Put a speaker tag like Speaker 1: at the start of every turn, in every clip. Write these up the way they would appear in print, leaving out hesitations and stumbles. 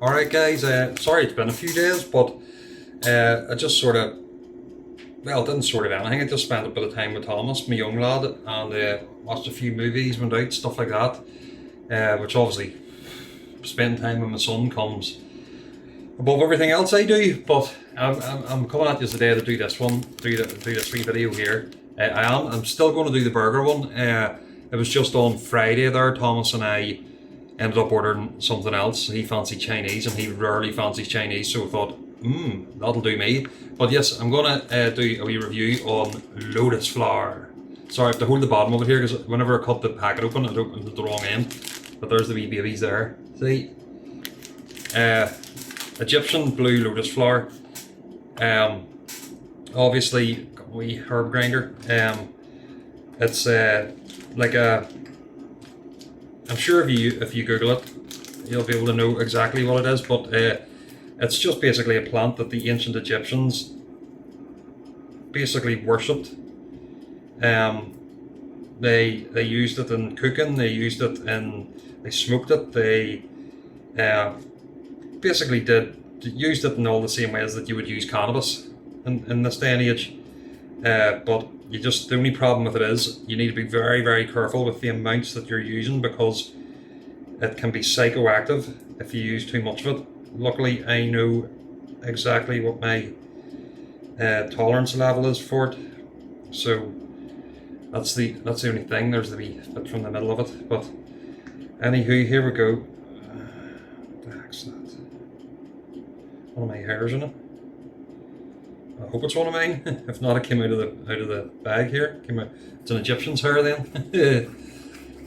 Speaker 1: Alright guys, sorry it's been a few days, but I just sort of, well, didn't sort of anything. I just spent a bit of time with Thomas, my young lad, and watched a few movies, went out, stuff like that, which obviously, spending time with my son comes above everything else I do, but I'm coming at you today to do this one, do this wee video here. I'm still going to do the burger one. It was just on Friday there, Thomas and I ended up ordering something else. He fancied Chinese, and he rarely fancies Chinese, so I thought, that'll do me. But yes, I'm going to do a wee review on Lotus flour. Sorry, I have to hold the bottom of it here, because whenever I cut the packet open, it opened at the wrong end. But there's the wee babies there. See? Egyptian blue lotus flour. Obviously, got a wee herb grinder. It's like a... I'm sure if you Google it, you'll be able to know exactly what it is, but it's just basically a plant that the ancient Egyptians basically worshipped. They used it in cooking, they smoked it, they basically used it in all the same ways that you would use cannabis in this day and age. But the only problem with it is you need to be very, very careful with the amounts that you're using, because it can be psychoactive if you use too much of it. Luckily, I know exactly what my tolerance level is for it, so that's the only thing. There's the wee bit from the middle of it, but anywho, here we go. What the heck's that? One of my hairs in it. I hope it's one of mine. If not, it came out of the bag here. It's an Egyptian's hair then.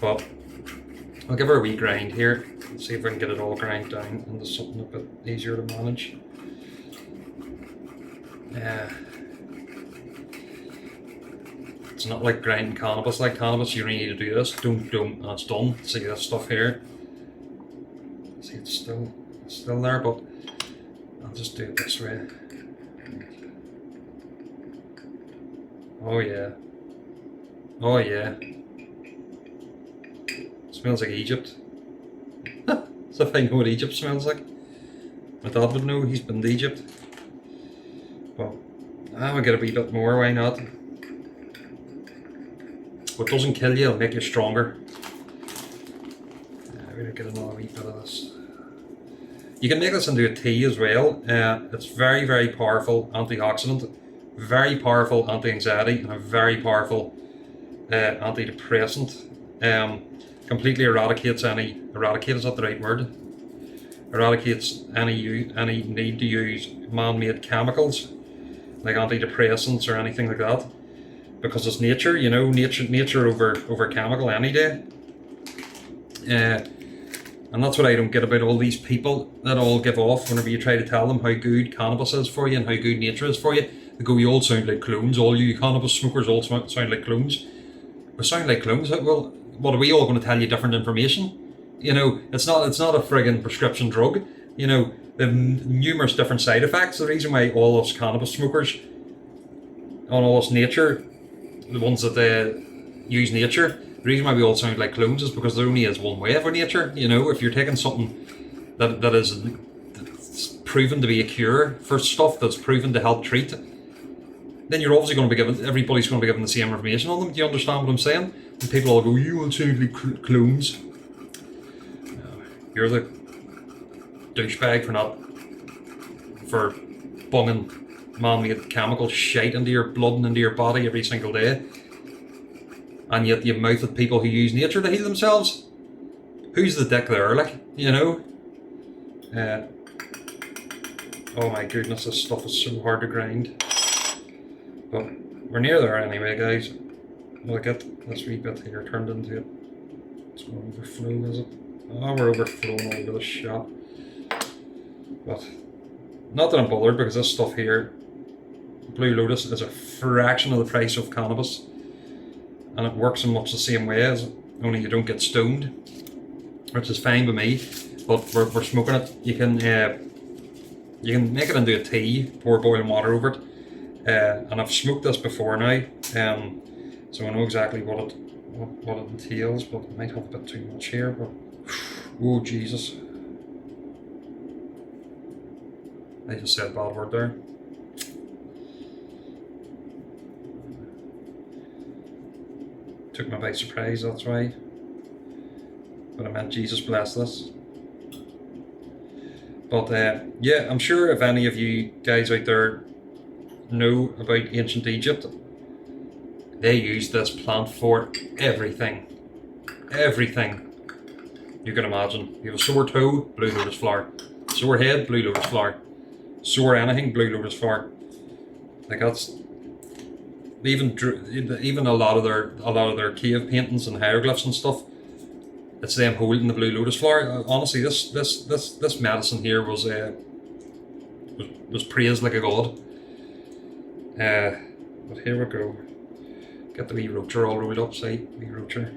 Speaker 1: But I'll give her a wee grind here. Let's see if I can get it all grind down into something a bit easier to manage. It's not like grinding cannabis. Like cannabis, you really need to do this. Don't, and it's done. See this stuff here. See, it's still there, but I'll just do it this way. Oh yeah. Oh yeah. Smells like Egypt. As if I know what Egypt smells like. My dad would know, he's been to Egypt. Well, I'll get a wee bit more, why not? What doesn't kill you, it'll make you stronger. I'm going to get another wee bit of this. You can make this into a tea as well. It's very, very powerful antioxidant. Very powerful anti-anxiety, and a very powerful antidepressant. Completely eradicates is that the right word? Eradicates any need to use man-made chemicals like antidepressants or anything like that, because it's nature, you know, nature over chemical any day. And that's what I don't get about all these people that all give off whenever you try to tell them how good cannabis is for you and how good nature is for you. They go, you all sound like clones, all you cannabis smokers all sound like clones. We sound like clones? Well, what are we all going to tell you different information? You know, it's not a friggin' prescription drug. You know, there are numerous different side effects. The reason why all us cannabis smokers, all us nature, the ones that use nature, the reason why we all sound like clones is because there only is one way for nature. You know, if you're taking something that is proven to be a cure for stuff that's proven to help treat, then you're obviously going to be everybody's going to be given the same information on them. Do you understand what I'm saying? And people all go, you all sound like clones. You're the douchebag for bunging man-made chemical shite into your blood and into your body every single day. And yet you mouth at people who use nature to heal themselves. Who's the dick there, like, you know? Oh my goodness, this stuff is so hard to grind. But we're near there anyway, guys. We'll get this wee bit here turned into it. It's going to overflow, is it? Oh, we're overflowing all over the shop. But not that I'm bothered, because this stuff here, Blue Lotus, is a fraction of the price of cannabis. And it works in much the same way, as only you don't get stoned, which is fine with me. But we're smoking it. You can make it into a tea, pour boiling water over it. And I've smoked this before now, so I know exactly what it entails, but I might have a bit too much here, but oh Jesus. I just said a bad word there. Took me by surprise, that's right. But I meant Jesus bless this. But yeah, I'm sure if any of you guys out there know about ancient Egypt, they used this plant for everything. Everything you can imagine. You have a sore toe, blue lotus flower. Sore head, blue lotus flower. Sore anything, blue lotus flower. Like that's even a lot of their cave paintings and hieroglyphs and stuff. It's them holding the blue lotus flower. Honestly, this medicine here was praised like a god. But here we go. Get the wee roacher all rolled up, see, wee roacher.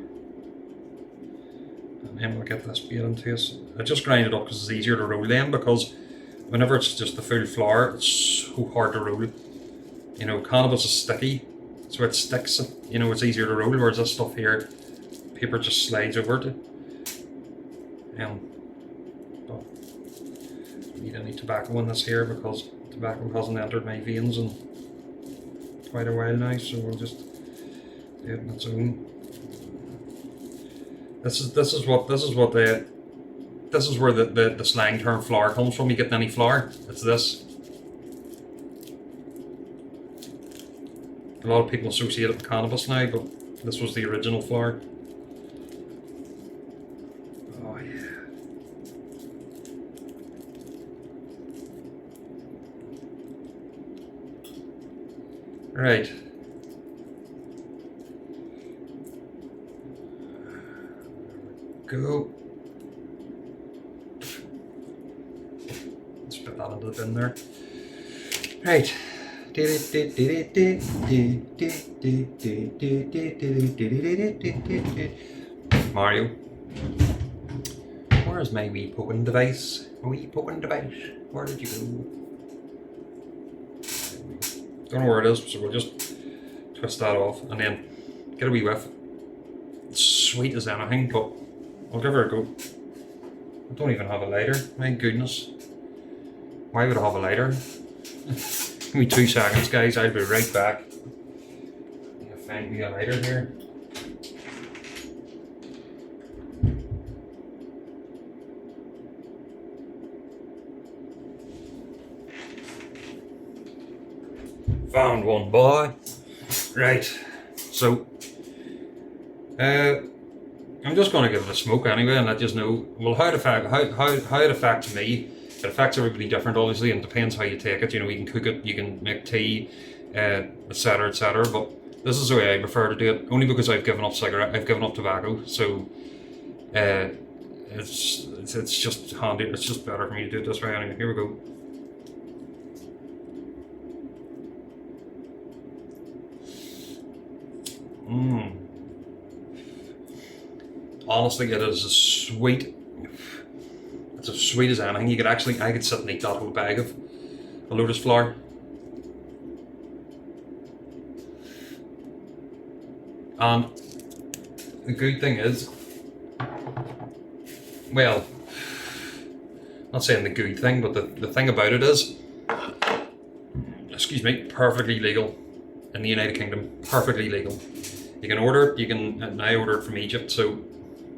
Speaker 1: And then we'll get this bait into us. I just grind it up because it's easier to roll them, because whenever it's just the full flour, it's so hard to roll. You know, cannabis is sticky, so it sticks. You know, it's easier to roll, whereas this stuff here, paper just slides over it. But I need any tobacco in this here because tobacco hasn't entered my veins in quite a while now, so we'll just do it in its own. This is where the slang term flour comes from. You get any flour, it's this. A lot of people associate it with cannabis now, but this was the original flour. Oh yeah. Right. Go. Let's put that into the bin there. Right. Mario. Where's my wee poking device? Wee poking device. Where did you go? Don't know where it is, so we'll just twist that off and then get a wee whiff. It's sweet as anything, but I'll give her a go. I don't even have a lighter. My goodness. Why would I have a lighter? Give me 2 seconds, guys. I'll be right back. I'm gonna find me a lighter here. Found one, boy. Right. So, I'm just going to give it a smoke anyway and let you know, well, how it affects me. It affects everybody different, obviously, and it depends how you take it. You know, you can cook it, you can make tea, etc., etc. But this is the way I prefer to do it, only because I've given up tobacco. So, it's just handy. It's just better for me to do it this way anyway. Here we go. Honestly, it is as sweet. It's as sweet as anything. I could sit and eat that whole bag of lotus flower. And the good thing is, well, not saying the good thing, but the thing about it is, excuse me, perfectly legal in the United Kingdom. Perfectly legal. You can order it, and I order it from Egypt, so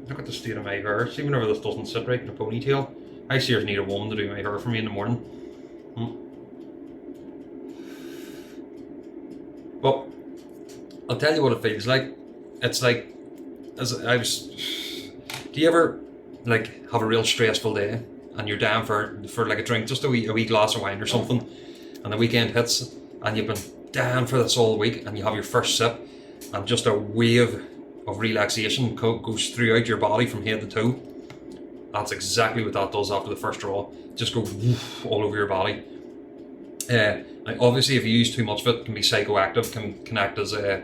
Speaker 1: look at the state of my hair. See, whenever this doesn't sit right in a ponytail, I seriously need a woman to do my hair for me in the morning. But I'll tell you what it feels like. It's like, do you ever like have a real stressful day and you're down for like a drink, just a wee glass of wine or something, and the weekend hits and you've been down for this all week and you have your first sip and just a wave of relaxation goes throughout your body from head to toe. That's exactly what that does after the first draw. Just go all over your body. Like obviously, if you use too much of it, it can be psychoactive, can act as an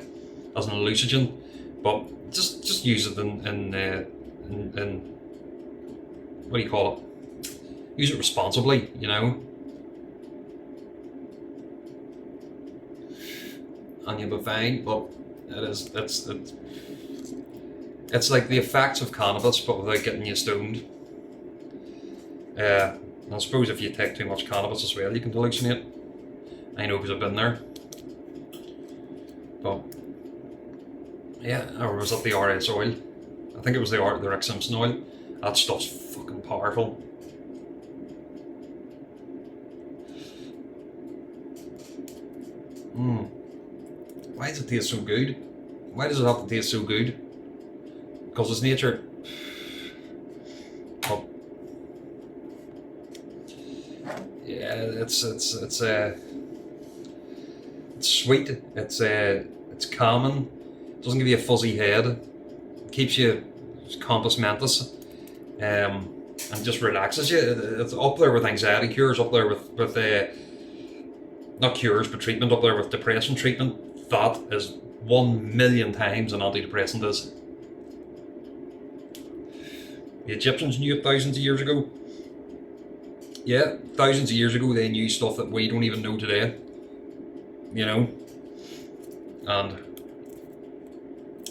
Speaker 1: hallucinogen. But just use it in what do you call it? Use it responsibly, you know. And you'll be fine. But it's like the effects of cannabis, but without getting you stoned. And I suppose if you take too much cannabis as well, you can hallucinate. I know because I've been there. But yeah, or was it the RS oil? I think it was the Rick Simpson oil. That stuff's fucking powerful. Why does it taste so good? Why does it have to taste so good? Because it's nature. Oh. Yeah, it's sweet. It's calming. It doesn't give you a fuzzy head. It keeps you compos mentis, and just relaxes you. It's up there with anxiety cures. Up there with not cures but treatment. Up there with depression treatment. That is 1,000,000 times an antidepressant is. The Egyptians knew it thousands of years ago. Yeah, thousands of years ago they knew stuff that we don't even know today. You know? And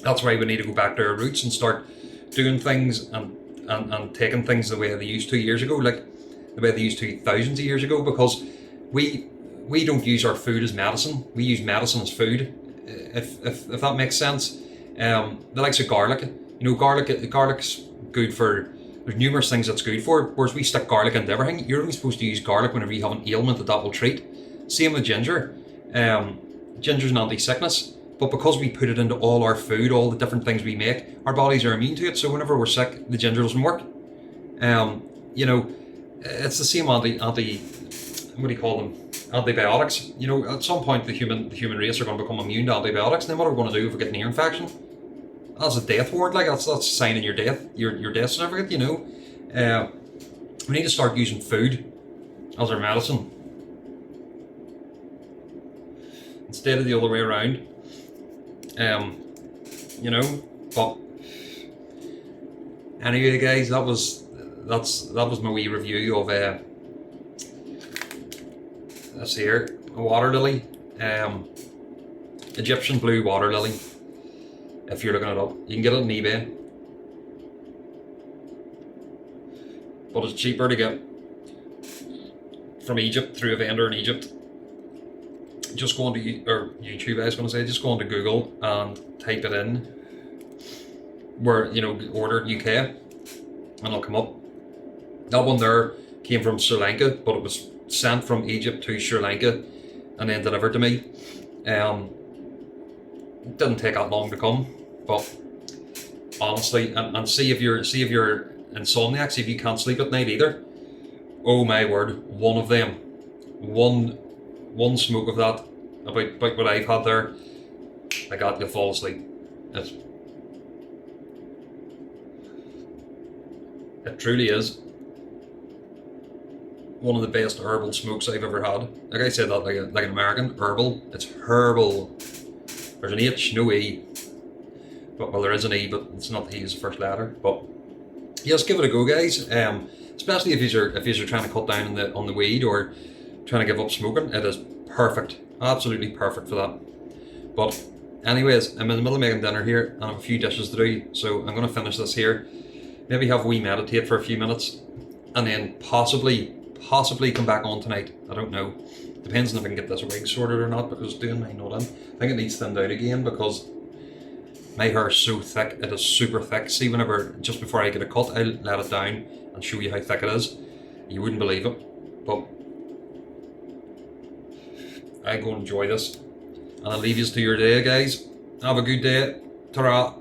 Speaker 1: that's why we need to go back to our roots and start doing things and taking things the way they used to years ago, like the way they used to thousands of years ago, because we don't use our food as medicine. We use medicine as food, if that makes sense. The likes of garlic, garlic's good for, there's numerous things that's good for, whereas we stick garlic into everything. You're only supposed to use garlic whenever you have an ailment that will treat. Same with ginger. Ginger's an anti-sickness, but because we put it into all our food, all the different things we make, our bodies are immune to it, so whenever we're sick, the ginger doesn't work. It's the same what do you call them? Antibiotics. At some point the human race are going to become immune to antibiotics, and then what are we going to do if we get an ear infection? That's a death warrant, like that's signing your death, your death certificate, we need to start using food as our medicine instead of the other way around. But anyway, guys, that was my wee review of this here, a water lily, Egyptian blue water lily. If you're looking it up, you can get it on eBay, but it's cheaper to get from Egypt through a vendor in Egypt. Just go onto YouTube, I was going to say, just go onto Google and type it in, where order UK, and it'll come up. That one there came from Sri Lanka, but it was sent from Egypt to Sri Lanka and then delivered to me. It didn't take that long to come, but honestly, and see if you're insomniac, see if you can't sleep at night either. Oh my word, one smoke of that, about what I've had there, I got you fall asleep. It truly is one of the best herbal smokes I've ever had. Like I said that like an American, herbal. It's herbal. There's an H, no E. But well, there is an E, but it's not the E as the first letter. But yes, give it a go, guys. Especially if you're trying to cut down on the weed or trying to give up smoking, it is perfect. Absolutely perfect for that. But anyways, I'm in the middle of making dinner here and I have a few dishes to do, so I'm going to finish this here. Maybe have a wee meditate for a few minutes and then possibly come back on tonight. I don't know. Depends on if I can get this wig sorted or not, because doing my nut in, I think it needs thinned out again because my hair is so thick. It is super thick. See, just before I get a cut, I'll let it down and show you how thick it is. You wouldn't believe it, but I go and enjoy this. And I'll leave you to your day, guys. Have a good day. Ta-ra.